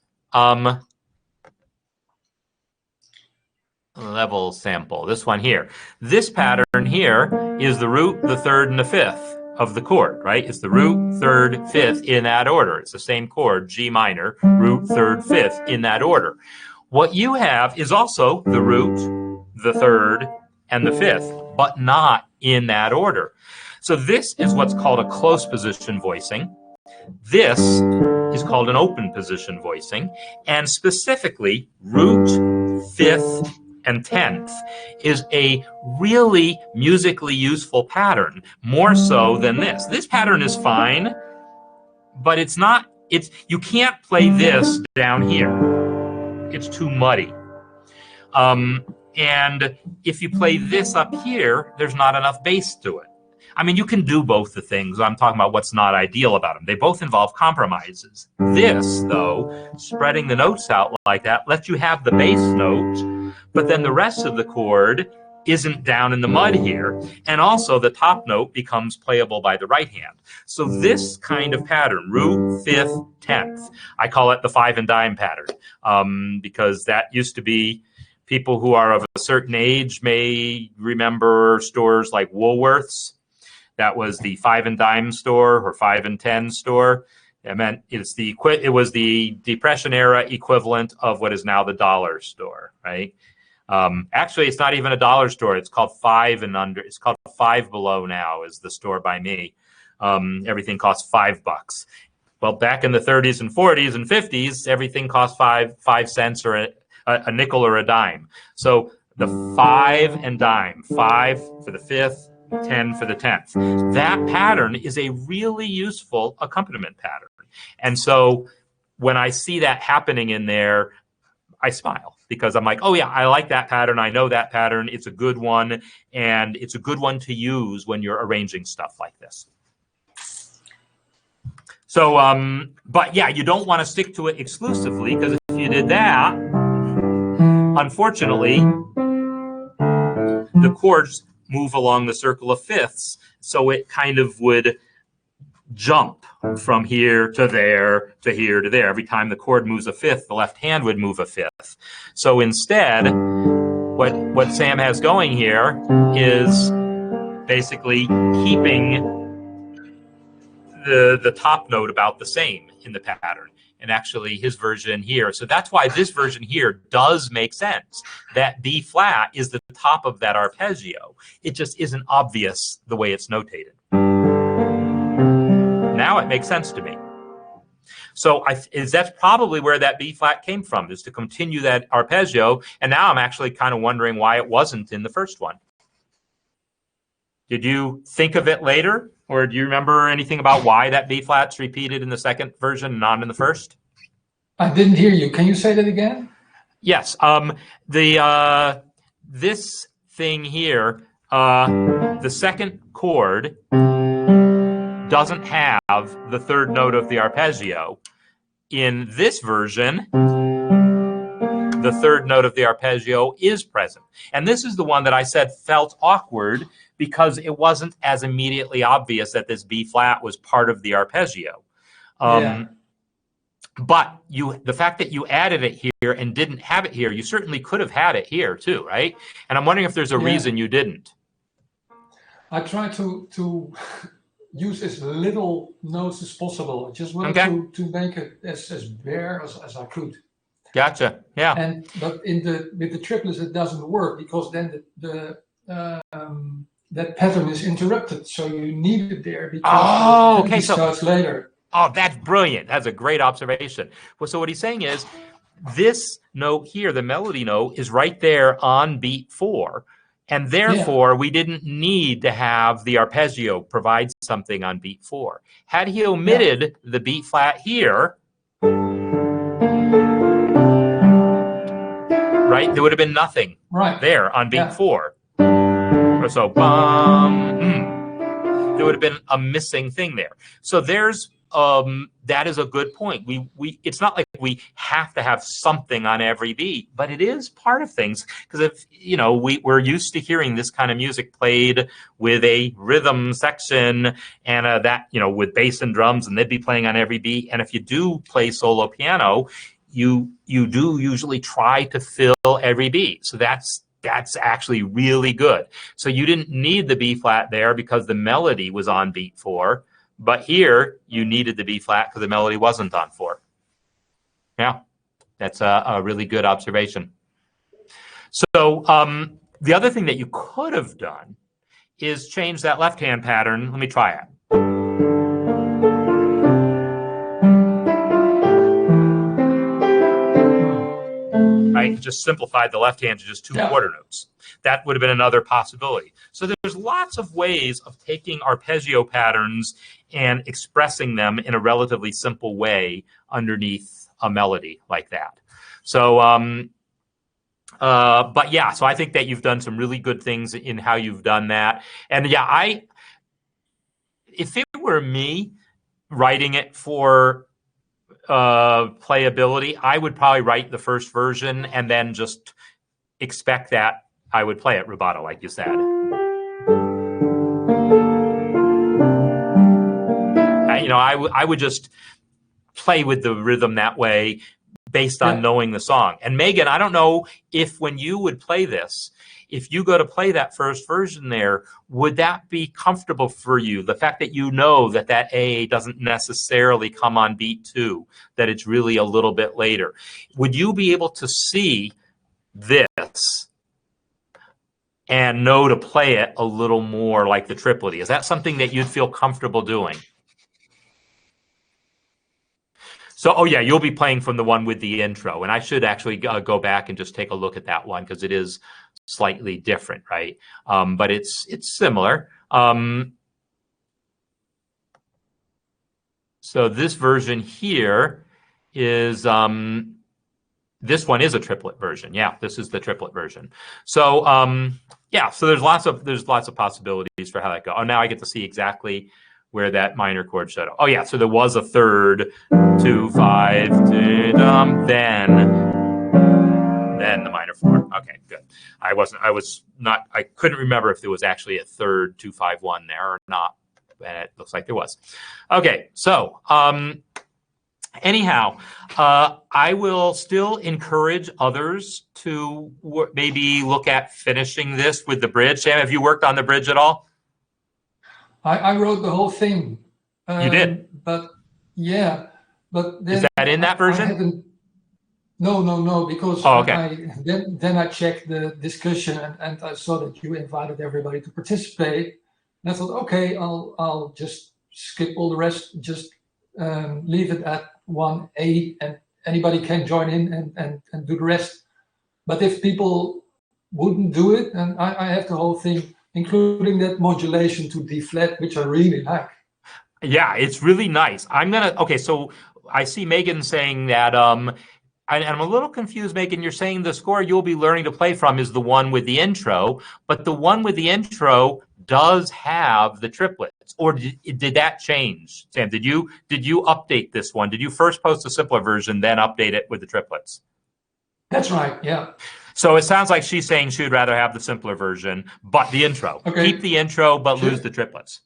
level sample, this one here. This pattern here is the root, the third, and the fifth of the chord, right? It's the root, third, fifth in that order. It's the same chord, G minor, root, third, fifth in that order. What you have is also the root, the third, and the fifth, but not in that order. So this is what's called a close position voicing. This is called an open position voicing, and specifically root, fifth, and 10th is a really musically useful pattern, more so than this. This pattern is fine, but it's not, you can't play this down here. It's too muddy. And if you play this up here, there's not enough bass to it. I mean, you can do both the things. I'm talking about what's not ideal about them. They both involve compromises. This, though, spreading the notes out like that, lets you have the bass note, but then the rest of the chord isn't down in the mud here. And also the top note becomes playable by the right hand. So this kind of pattern, root, fifth, 10th, I call it the 5 and dime pattern, because that used to be, people who are of a certain age may remember stores like Woolworth's. That was the 5 and dime store or 5 and 10 store. It meant it was the Depression era equivalent of what is now the dollar store, right? Actually, it's not even a dollar store. It's called 5 and under. It's called Five Below now is the store by me. Everything costs $5. Well, back in the 30s and 40s and 50s, everything cost 5 cents or a nickel or a dime. So the 5 and dime, 5 for the fifth, 10 for the 10th. That pattern is a really useful accompaniment pattern. And so when I see that happening in there, I smile because I'm like, oh yeah, I like that pattern. I know that pattern. It's a good one. And it's a good one to use when you're arranging stuff like this. So, but yeah, you don't want to stick to it exclusively, because if you did that, unfortunately, the chords move along the circle of fifths, so it kind of would jump from here to there to here to there. Every time the chord moves a fifth, the left hand would move a fifth. So instead, what Sam has going here is basically keeping the top note about the same in the pattern, and actually his version here. So that's why this version here does make sense. That B flat is the top of that arpeggio. It just isn't obvious the way it's notated. Now it makes sense to me. So that's probably where that B flat came from, is to continue that arpeggio. And now I'm actually kind of wondering why it wasn't in the first one. Did you think of it later? Or do you remember anything about why that B flat's repeated in the second version, not in the first? I didn't hear you. Can you say that again? Yes. This thing here, the second chord doesn't have the third note of the arpeggio. In this version, the third note of the arpeggio is present. And this is the one that I said felt awkward, because it wasn't as immediately obvious that this B flat was part of the arpeggio. But the fact that you added it here and didn't have it here, you certainly could have had it here too, right? And I'm wondering if there's a reason you didn't. I try to use as little notes as possible. I just wanted to make it as bare as I could. Gotcha. Yeah. But with the triplets it doesn't work, because then that pattern is interrupted. So you need it there because it starts later. Oh, that's brilliant. That's a great observation. Well, so what he's saying is this note here, the melody note, is right there on beat 4. And therefore, we didn't need to have the arpeggio provide something on beat 4. Had he omitted the B flat here, right, there would have been nothing there on beat 4. So, there would have been a missing thing there. So there's that is a good point. It's not like we have to have something on every beat, but it is part of things, because if we're used to hearing this kind of music played with a rhythm section and that with bass and drums, and they'd be playing on every beat. And if you do play solo piano, you do usually try to fill every beat. So that's actually really good. So you didn't need the B flat there because the melody was on beat 4. But here, you needed the B flat because the melody wasn't on 4. Yeah, that's a really good observation. So the other thing that you could have done is change that left-hand pattern. Let me try it. Right? Just simplified the left hand to just 2 quarter notes. That would have been another possibility. So there's lots of ways of taking arpeggio patterns and expressing them in a relatively simple way underneath a melody like that. So, but yeah, so I think that you've done some really good things in how you've done that. And yeah, if it were me writing it for playability, I would probably write the first version and then just expect that I would play it rubato, like you said. I would just play with the rhythm that way based on knowing the song. And Megan, I don't know if when you would play this, if you go to play that first version there, would that be comfortable for you? The fact that you know that A doesn't necessarily come on beat 2, that it's really a little bit later. Would you be able to see this and know to play it a little more like the triplety? Is that something that you'd feel comfortable doing? So, oh yeah, you'll be playing from the one with the intro. And I should actually go back and just take a look at that one, because it is slightly different, right? But it's similar. So this version here is, this one is a triplet version. Yeah, this is the triplet version. So yeah, so there's lots of possibilities for how that goes. Oh, now I get to see exactly where that minor chord showed up. Oh yeah, so there was a third, 2, 5, then the minor 4. Okay, good. I couldn't remember if there was actually a third 2, 5, 1 there or not. And it looks like there was. Okay, so anyhow, I will still encourage others to maybe look at finishing this with the bridge. Sam, have you worked on the bridge at all? I wrote the whole thing. You did? But yeah, but then is that in that version? No, because then I checked the discussion and I saw that you invited everybody to participate. And I thought, okay, I'll just skip all the rest, just leave it at 1A, and anybody can join in and do the rest. But if people wouldn't do it, and I have the whole thing, including that modulation to D flat, which I really like. Yeah, it's really nice. Okay, so I see Megan saying that, and I'm a little confused, Megan, you're saying the score you'll be learning to play from is the one with the intro, but the one with the intro does have the triplets, or did that change? Sam, did you update this one? Did you first post a simpler version, then update it with the triplets? That's right, yeah. So it sounds like she's saying she would rather have the simpler version, but the intro. Okay. Keep the intro, but lose the triplets.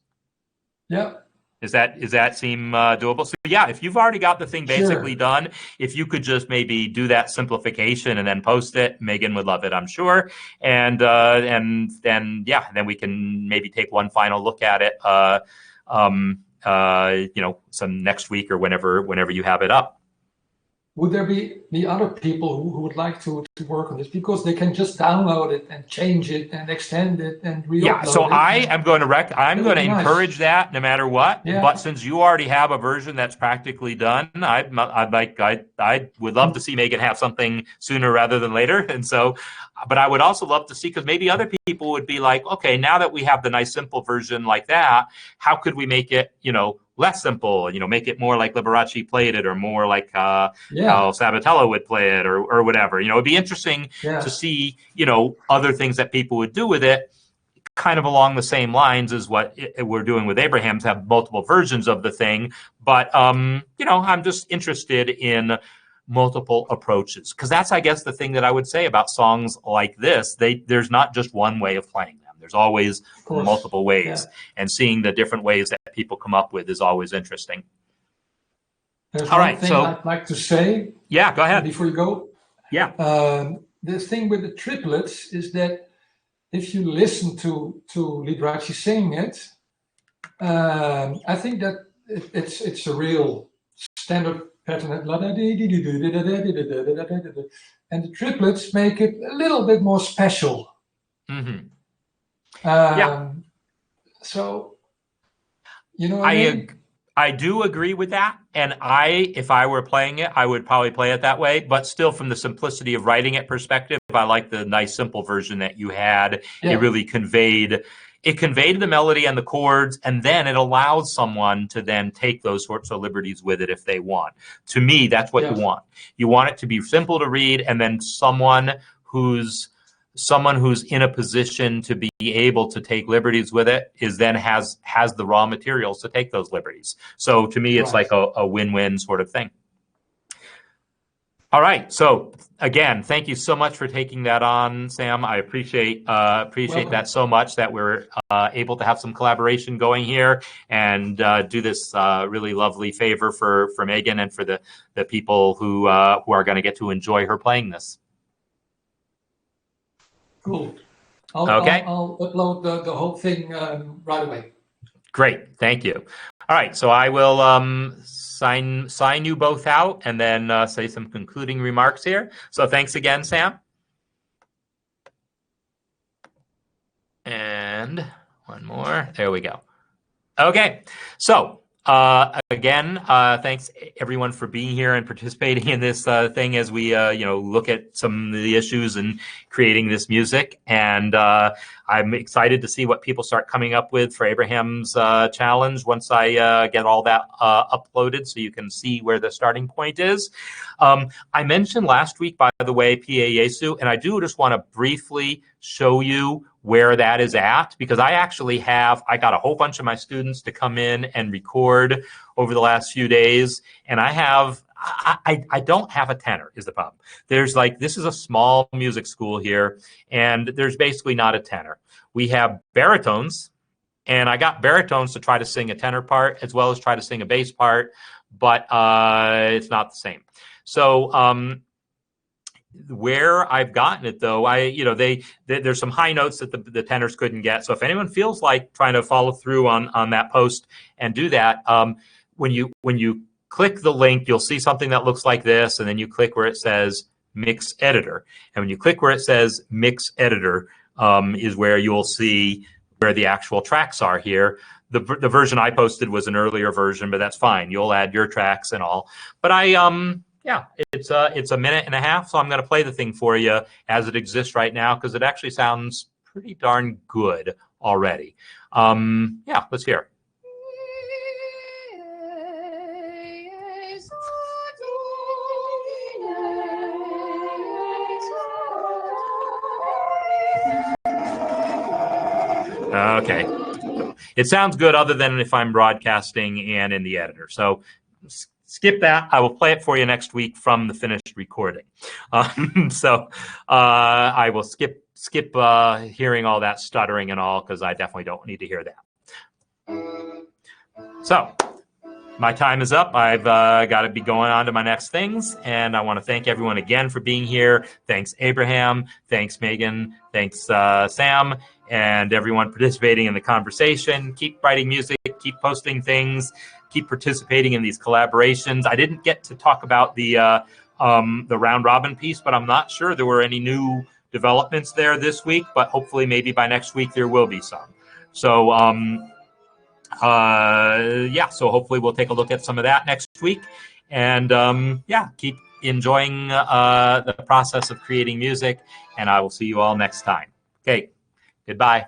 Yeah. Does that seem doable? So yeah, if you've already got the thing basically done, if you could just maybe do that simplification and then post it, Megan would love it, I'm sure. And then we can maybe take one final look at it, some next week or whenever you have it up. Would there be the other people who would like to work on this, because they can just download it and change it and extend it and re-upload it? Yeah, so I am going to encourage that no matter what. Yeah. But since you already have a version that's practically done, I would love to see Megan have something sooner rather than later. And so, but I would also love to see, because maybe other people would be like, okay, now that we have the nice simple version like that, how could we make it, less simple, make it more like Liberace played it, or more like how Sabatella would play it, or whatever. It'd be interesting to see, other things that people would do with it, kind of along the same lines as what we're doing with Abraham's, have multiple versions of the thing. But, I'm just interested in multiple approaches, because that's, I guess, the thing that I would say about songs like this. There's not just one way of playing them. There's always multiple ways, and seeing the different ways that people come up with is always interesting. There's one thing I'd like to say. Yeah, go ahead. Before you go. Yeah. The thing with the triplets is that if you listen to Liberace singing it, I think that it's a real standard pattern. And the triplets make it a little bit more special. Mm-hmm. So, I do agree with that. And if I were playing it, I would probably play it that way. But still, from the simplicity of writing it perspective, I like the nice simple version that you had. Yeah. It really conveyed the melody and the chords, and then it allows someone to then take those sorts of liberties with it if they want. To me, that's what you want. You want it to be simple to read, and then someone who's in a position to be able to take liberties with it has the raw materials to take those liberties. So to me, it's like a win-win sort of thing. All right. So again, thank you so much for taking that on, Sam. I appreciate that so much, that we're able to have some collaboration going here and do this really lovely favor for Megan and for the people who are going to get to enjoy her playing this. Cool. I'll upload the whole thing right away. Great. Thank you. All right. So I will sign you both out and then say some concluding remarks here. So thanks again, Sam. And one more. There we go. Okay. So again, thanks everyone for being here and participating in this thing as we look at some of the issues and creating this music. And I'm excited to see what people start coming up with for Abraham's challenge once I get all that uploaded, so you can see where the starting point is. I mentioned last week, by the way, PA Yesu, and I do just want to briefly show you where that is at, because I got a whole bunch of my students to come in and record over the last few days, and I don't have a tenor is the problem. This is a small music school here, and there's basically not a tenor. We have baritones, and I got baritones to try to sing a tenor part as well as try to sing a bass part, but it's not the same. So where I've gotten it though, there's some high notes that the tenors couldn't get. So if anyone feels like trying to follow through on that post and do that, when you click the link, you'll see something that looks like this, and then you click where it says Mix Editor. And when you click where it says Mix Editor, is where you'll see where the actual tracks are here. The version I posted was an earlier version, but that's fine. You'll add your tracks and all. But it's a minute and a half, so I'm going to play the thing for you as it exists right now, because it actually sounds pretty darn good already. Let's hear it. Okay. It sounds good other than if I'm broadcasting and in the editor. So skip that. I will play it for you next week from the finished recording. I will skip hearing all that stuttering and all, because I definitely don't need to hear that. So my time is up. I've got to be going on to my next things, and I want to thank everyone again for being here. Thanks, Abraham. Thanks, Megan. Thanks, Sam, and everyone participating in the conversation. Keep writing music, keep posting things, keep participating in these collaborations. I didn't get to talk about the round robin piece, but I'm not sure there were any new developments there this week, but hopefully maybe by next week there will be some. So so hopefully we'll take a look at some of that next week, and keep enjoying the process of creating music, and I will see you all next time. Okay, goodbye.